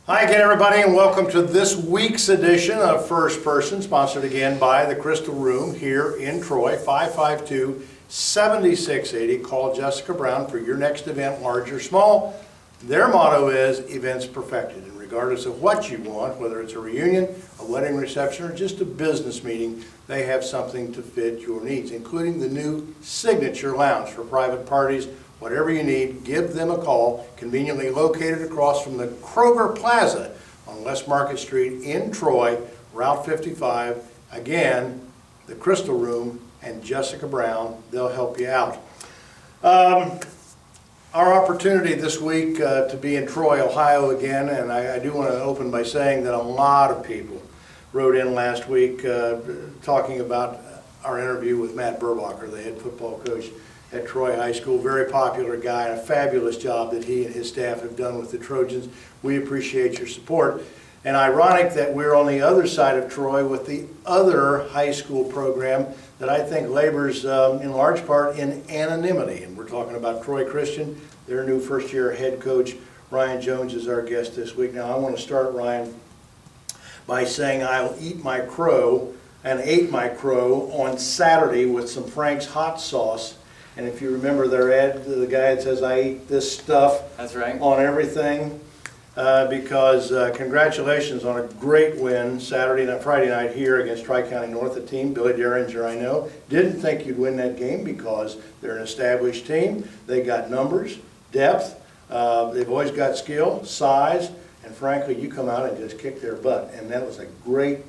Hi again, everybody, and welcome to this week's edition of First Person, sponsored again by the Crystal Room here in Troy, 552-7680. Call Jessica Brown for your next event, large or small. Their motto is events perfected, and regardless of what you want, whether it's a reunion, a wedding reception, or just a business meeting, they have something to fit your needs, including the new Signature Lounge for private parties. Whatever you need, give them a call, conveniently located across from the Kroger Plaza on West Market Street in Troy, Route 55. Again, the Crystal Room and Jessica Brown, they'll help you out. Our opportunity this week to be in Troy, Ohio again, and I do want to open by saying that a lot of people wrote in last week talking about our interview with Matt Burbacher, the head football coach at Troy High School. Very popular guy, and a fabulous job that he and his staff have done with the Trojans. We appreciate your support. And ironic that we're on the other side of Troy with the other high school program that I think labors in large part in anonymity. And we're talking about Troy Christian. Their new first-year head coach, Ryan Jones, is our guest this week. Now, I want to start, Ryan, by saying I'll eat my crow and ate my crow on Saturday with some Frank's hot sauce. And if you remember their ad, the guy that says, I eat this stuff. That's right. On everything. Because congratulations on a great win Friday night here against Tri-County North, a team Billy Derringer I know didn't think you'd win that game because they're an established team. They got numbers, depth, they've always got skill, size, and frankly you come out and just kick their butt, and that was a great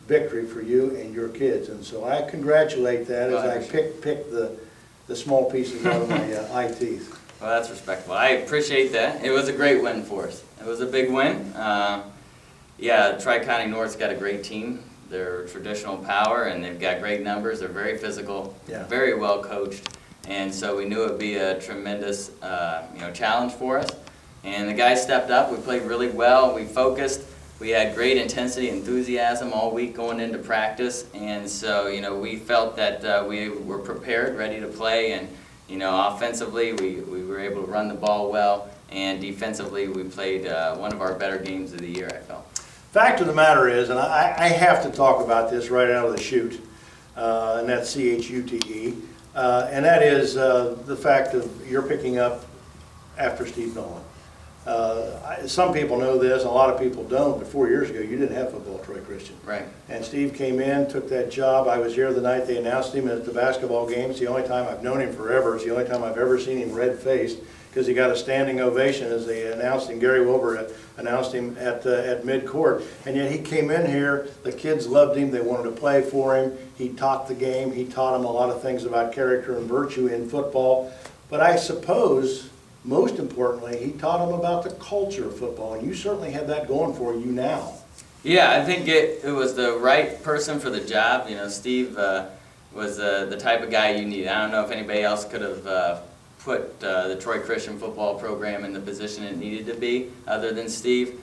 victory for you and your kids. And so I congratulate that as I pick the small pieces out of my eye teeth. Well, that's respectable. I appreciate that. It was a great win for us. It was a big win. Yeah, Tri-County North's got a great team. They're traditional power, and they've got great numbers. They're very physical, very well coached, and so we knew it would be a tremendous challenge for us. And the guys stepped up. We played really well. We focused. We had great intensity, enthusiasm all week going into practice, and so we felt that we were prepared, ready to play, and offensively we were able to run the ball well, and defensively we played one of our better games of the year, I felt. Fact of the matter is, and I have to talk about this right out of the chute, and that's CHUTE, and that is the fact of you're picking up after Steve Nolan. Some people know this, and a lot of people don't, but 4 years ago you didn't have football at Troy Christian. Right. And Steve came in, took that job. I was here the night they announced him at the basketball game. It's the only time I've known him forever. It's the only time I've ever seen him red-faced, because he got a standing ovation as they announced him. Gary Wilbur announced him at mid-court. And yet he came in here, the kids loved him, they wanted to play for him. He taught the game, he taught them a lot of things about character and virtue in football. But I suppose, most importantly, he taught them about the culture of football, and you certainly have that going for you now. Yeah, I think it was the right person for the job. Steve was the type of guy you need. I don't know if anybody else could have put the Troy Christian football program in the position it needed to be other than Steve.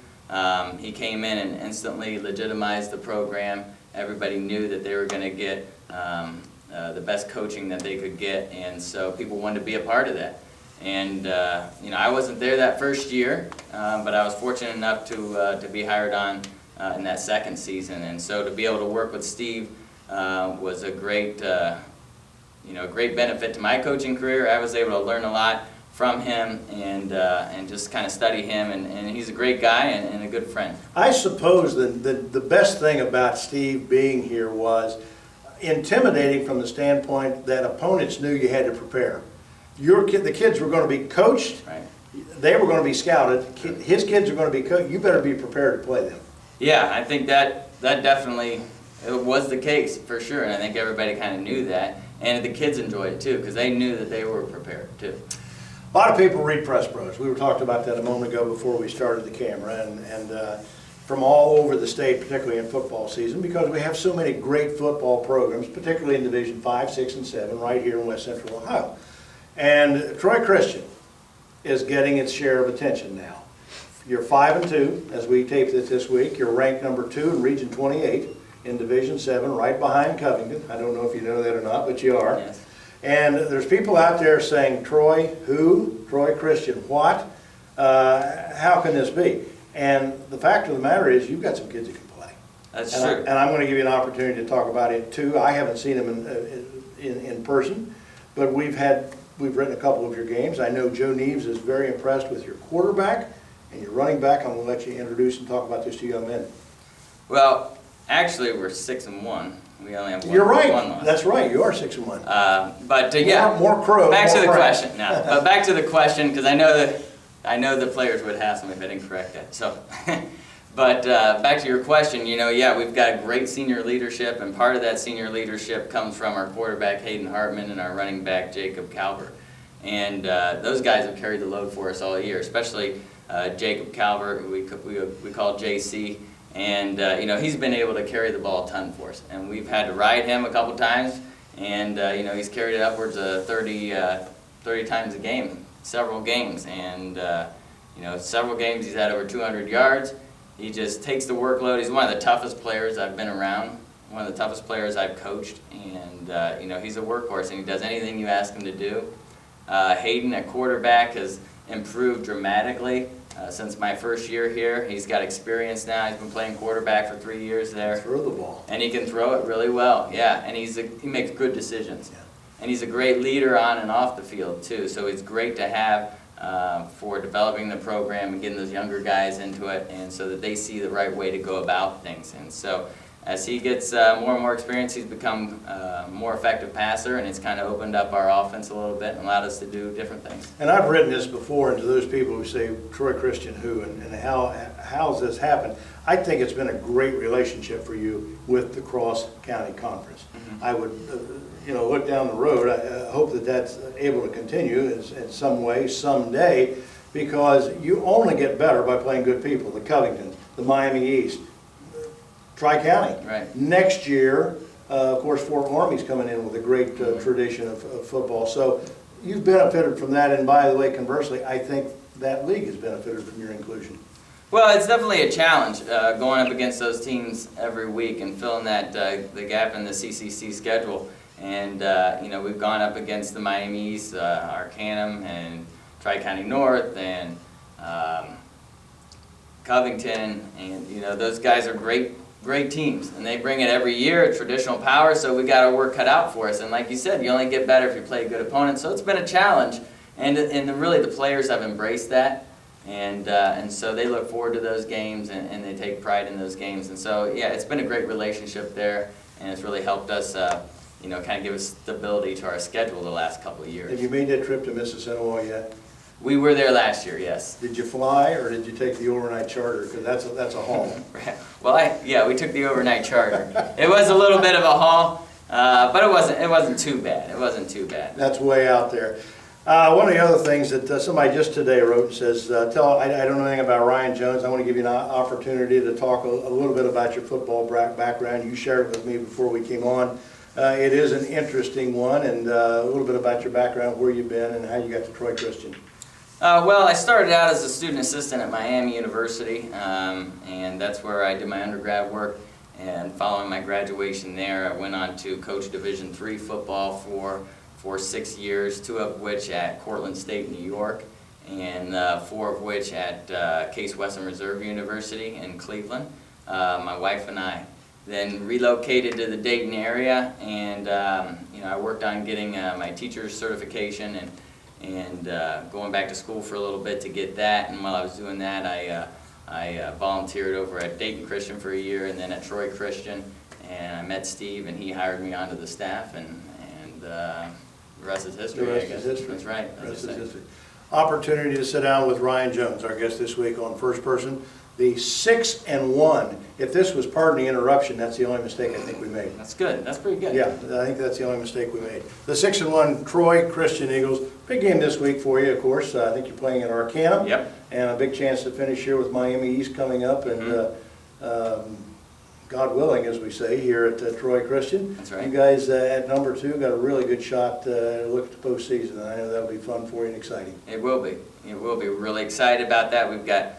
He came in and instantly legitimized the program. Everybody knew that they were going to get the best coaching that they could get, and so people wanted to be a part of that. And I wasn't there that first year, but I was fortunate enough to be hired on in that second season, and so to be able to work with Steve was a great great benefit to my coaching career. I was able to learn a lot from him and just kind of study him, and he's a great guy and a good friend. I suppose the best thing about Steve being here was intimidating from the standpoint that opponents knew you had to prepare. The kids were going to be coached. Right. They were going to be scouted. His kids are going to be coached. You better be prepared to play them. Yeah, I think that definitely was the case for sure, and I think everybody kind of knew that, and the kids enjoyed it too because they knew that they were prepared too. A lot of people read Press Pros. We were talking about that a moment ago before we started the camera, and from all over the state, particularly in football season, because we have so many great football programs, particularly in Division 5, 6, and 7, right here in West Central Ohio. And Troy Christian is getting its share of attention now. You're 5-2 as we tape this week. You're ranked number 2 in Region 28 in Division 7, right behind Covington. I don't know if you know that or not, but you are. Yes. And there's people out there saying, Troy who? Troy Christian what? How can this be? And the fact of the matter is, you've got some kids that can play. That's And true. and I'm going to give you an opportunity to talk about it too. I haven't seen them in person, but we've written a couple of your games. I know Joe Neves is very impressed with your quarterback and your running back. I'm going to let you introduce and talk about these two young men. Well, actually, we're 6-1. We only have one. You're right. One loss. That's right. You are 6-1. Yeah. More crow. Back more to the French. question. No, but back to the question, because I know the players would hassle me if I didn't correct that. So, but back to your question. Yeah, we've got great senior leadership, and part of that senior leadership comes from our quarterback Hayden Hartman and our running back Jacob Calvert. And those guys have carried the load for us all year, especially Jacob Calvert, who we call JC. And he's been able to carry the ball a ton for us, and we've had to ride him a couple times, and he's carried it upwards of 30 times a game, several games, and several games he's had over 200 yards. He just takes the workload. He's one of the toughest players I've been around, one of the toughest players I've coached, and he's a workhorse, and he does anything you ask him to do. Hayden at quarterback has improved dramatically. Since my first year here. He's got experience now. He's been playing quarterback for 3 years there. Throw the ball. And he can throw it really well, yeah. And he makes good decisions. Yeah. And he's a great leader on and off the field, too. So it's great to have for developing the program and getting those younger guys into it, and so that they see the right way to go about things. And so as he gets more and more experience, he's become a more effective passer, and it's kind of opened up our offense a little bit and allowed us to do different things. And I've written this before, and to those people who say, Troy Christian who, and how's this happened? I think it's been a great relationship for you with the Cross County Conference. Mm-hmm. I would, look down the road. I hope that that's able to continue in some way, someday, because you only get better by playing good people. The Covington, the Miami East, Tri-County. Right. Next year, of course, Fort Laramie's coming in with a great tradition of football. So you've benefited from that, and by the way, conversely, I think that league has benefited from your inclusion. Well, it's definitely a challenge going up against those teams every week and filling that the gap in the CCC schedule. And we've gone up against the Miami East, Arcanum, and Tri-County North, and Covington, and those guys are great teams, and they bring it every year, traditional power, so we got our work cut out for us. And like you said, you only get better if you play good opponents, so it's been a challenge, and really the players have embraced that, and so they look forward to those games, and they take pride in those games. And so yeah, it's been a great relationship there, and it's really helped us kind of give us stability to our schedule the last couple of years. Have you made that trip to Mississinawa yet? We were there last year, yes. Did you fly, or did you take the overnight charter? Because that's a haul. Well, we took the overnight charter. It was a little bit of a haul, but it wasn't too bad. It wasn't too bad. That's way out there. One of the other things that somebody just today wrote and says, I don't know anything about Ryan Jones. I want to give you an opportunity to talk a little bit about your football background. You shared it with me before we came on. It is an interesting one, and a little bit about your background, where you've been, and how you got to Troy Christian. Well, I started out as a student assistant at Miami University, and that's where I did my undergrad work. And following my graduation there, I went on to coach Division III football for 6 years, 2 of which at Cortland State, New York, and 4 of which at Case Western Reserve University in Cleveland. My wife and I then relocated to the Dayton area, and I worked on getting my teacher's certification and going back to school for a little bit to get that. And while I was doing that, I volunteered over at Dayton Christian for a year, and then at Troy Christian, and I met Steve, and he hired me onto the staff, and the rest is history. The rest I guess. is history. That's right. The rest is history. Opportunity to sit down with Ryan Jones, our guest this week on First Person. The 6-1. If this was, pardon the interruption, that's the only mistake I think we made. That's good. That's pretty good. Yeah, I think that's the only mistake we made. The 6-1 Troy Christian Eagles. Big game this week for you, of course. I think you're playing at Arcanum. Yep. And a big chance to finish here with Miami East coming up. And God willing, as we say, here at Troy Christian. That's right. You guys at number 2 got a really good shot to look at the postseason. And I know that'll be fun for you and exciting. It will be. It will be. We're really excited about that. We've got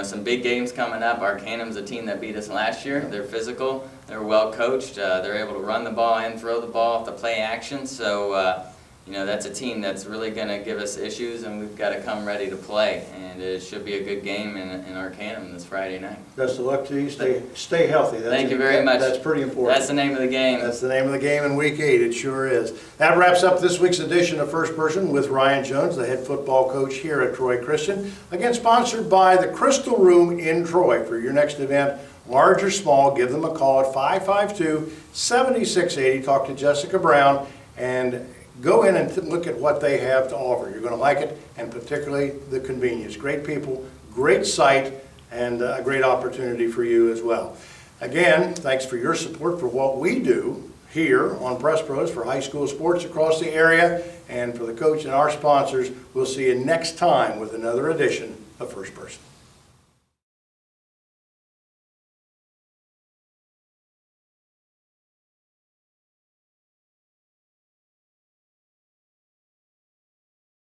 some big games coming up. Arcanum's a team that beat us last year. They're physical. They're well coached. They're able to run the ball and throw the ball off the play action. So, you know, that's a team that's really going to give us issues, and we've got to come ready to play. And it should be a good game in Arcanum this Friday night. Best of luck to you. Stay healthy. Thank you very much. That's pretty important. That's the name of the game. That's the name of the game in Week 8. It sure is. That wraps up this week's edition of First Person with Ryan Jones, the head football coach here at Troy Christian. Again, sponsored by the Crystal Room in Troy. For your next event, large or small, give them a call at 552-7680. Talk to Jessica Brown and go in and look at what they have to offer. You're going to like it, and particularly the convenience. Great people, great site, and a great opportunity for you as well. Again, thanks for your support for what we do here on Press Pros for high school sports across the area, and for the coach and our sponsors. We'll see you next time with another edition of First Person.